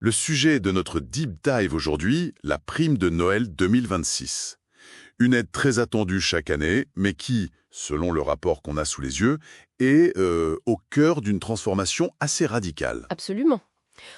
Le sujet de notre deep dive aujourd'hui, la prime de Noël 2026. Une aide très attendue chaque année, mais qui, selon le rapport qu'on a sous les yeux, est au cœur d'une transformation assez radicale. Absolument.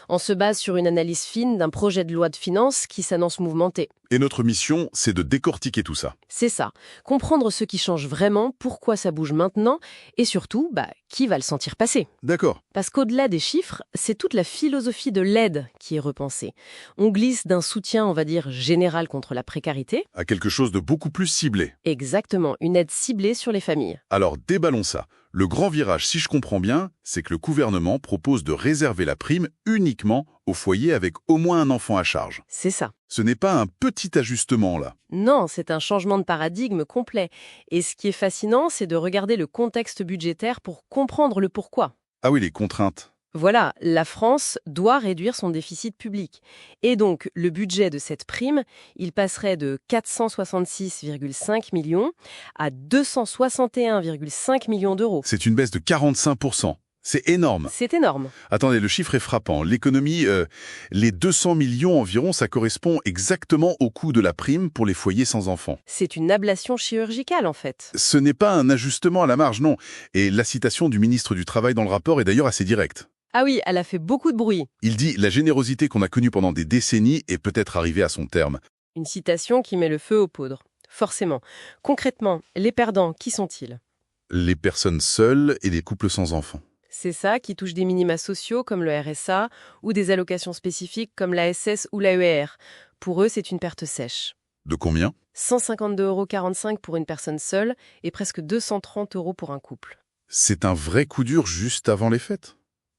On se base sur une analyse fine d'un projet de loi de finances qui s'annonce mouvementé. Et notre mission, c'est de décortiquer tout ça. C'est ça. Comprendre ce qui change vraiment, pourquoi ça bouge maintenant, et surtout, qui va le sentir passer. D'accord. Parce qu'au-delà des chiffres, c'est toute la philosophie de l'aide qui est repensée. On glisse d'un soutien, on va dire, général contre la précarité. À quelque chose de beaucoup plus ciblé. Exactement, une aide ciblée sur les familles. Alors, déballons ça. Le grand virage, si je comprends bien, c'est que le gouvernement propose de réserver la prime uniquement aux foyers avec au moins un enfant à charge. C'est ça. Ce n'est pas un petit ajustement, là. Non, c'est un changement de paradigme complet. Et ce qui est fascinant, c'est de regarder le contexte budgétaire pour comprendre le pourquoi. Ah oui, les contraintes. Voilà, la France doit réduire son déficit public. Et donc, le budget de cette prime, il passerait de 466,5 millions à 261,5 millions d'euros. C'est une baisse de 45%. C'est énorme. C'est énorme. Attendez, le chiffre est frappant. L'économie, les 200 millions environ, ça correspond exactement au coût de la prime pour les foyers sans enfants. C'est une ablation chirurgicale, en fait. Ce n'est pas un ajustement à la marge, non. Et la citation du ministre du Travail dans le rapport est d'ailleurs assez directe. Ah oui, elle a fait beaucoup de bruit. Il dit « La générosité qu'on a connue pendant des décennies est peut-être arrivée à son terme. Une citation qui met le feu aux poudres. Forcément. Concrètement, les perdants, qui sont-ils ? Les personnes seules et les couples sans enfants. C'est ça qui touche des minima sociaux comme le RSA ou des allocations spécifiques comme l'ASS ou l'AER. Pour eux, c'est une perte sèche. De combien ? 152,45 € pour une personne seule et presque 230 € pour un couple. C'est un vrai coup dur juste avant les fêtes.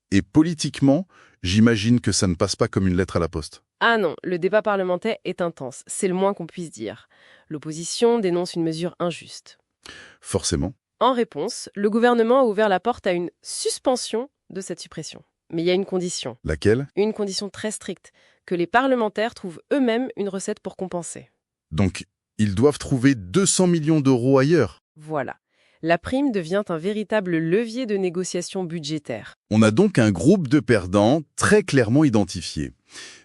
Et politiquement, j'imagine que ça ne passe pas comme une lettre à la poste. Ah non, le débat parlementaire est intense, c'est le moins qu'on puisse dire. L'opposition dénonce une mesure injuste. Forcément. En réponse, le gouvernement a ouvert la porte à une suspension de cette suppression. Mais il y a une condition. Laquelle ? Une condition très stricte, que les parlementaires trouvent eux-mêmes une recette pour compenser. Donc, ils doivent trouver 200 millions d'euros ailleurs. Voilà. La prime devient un véritable levier de négociation budgétaire. On a donc un groupe de perdants très clairement identifié.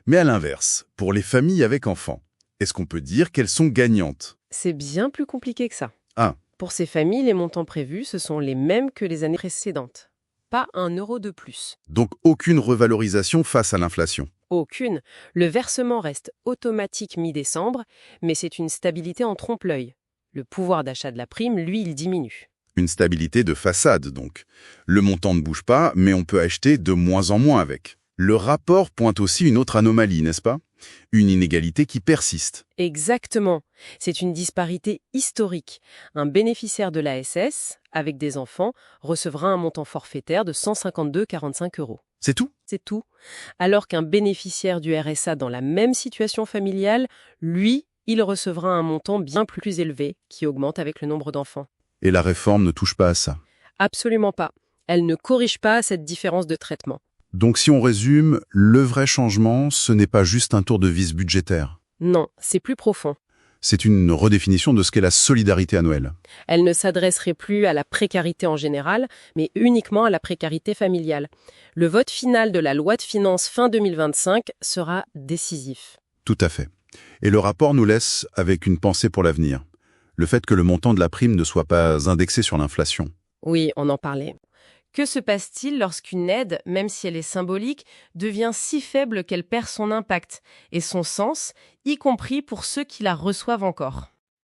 Mais à l'inverse, pour les familles avec enfants, est-ce qu'on peut dire qu'elles sont gagnantes ? C'est bien plus compliqué que ça. Ah. Pour ces familles, les montants prévus, ce sont les mêmes que les années précédentes. Pas 1 € de plus. Donc aucune revalorisation face à l'inflation. Aucune. Le versement reste automatique mi-décembre, mais c'est une stabilité en trompe-l'œil. Le pouvoir d'achat de la prime, lui, il diminue. Une stabilité de façade, donc. Le montant ne bouge pas, mais on peut acheter de moins en moins avec. Le rapport pointe aussi une autre anomalie, n'est-ce pas ? Une inégalité qui persiste. Exactement. C'est une disparité historique. Un bénéficiaire de l'ASS, avec des enfants, recevra un montant forfaitaire de 152,45 €. C'est tout ? C'est tout. Alors qu'un bénéficiaire du RSA dans la même situation familiale, lui, il recevra un montant bien plus élevé, qui augmente avec le nombre d'enfants. Et la réforme ne touche pas à ça. Absolument pas. Elle ne corrige pas cette différence de traitement. Donc si on résume, le vrai changement, ce n'est pas juste un tour de vis budgétaire. Non, c'est plus profond. C'est une redéfinition de ce qu'est la solidarité à Noël. Elle ne s'adresserait plus à la précarité en général, mais uniquement à la précarité familiale. Le vote final de la loi de finances fin 2025 sera décisif. Tout à fait. Et le rapport nous laisse avec une pensée pour l'avenir. Le fait que le montant de la prime ne soit pas indexé sur l'inflation. Oui, on en parlait. Que se passe-t-il lorsqu'une aide, même si elle est symbolique, devient si faible qu'elle perd son impact et son sens, y compris pour ceux qui la reçoivent encore ?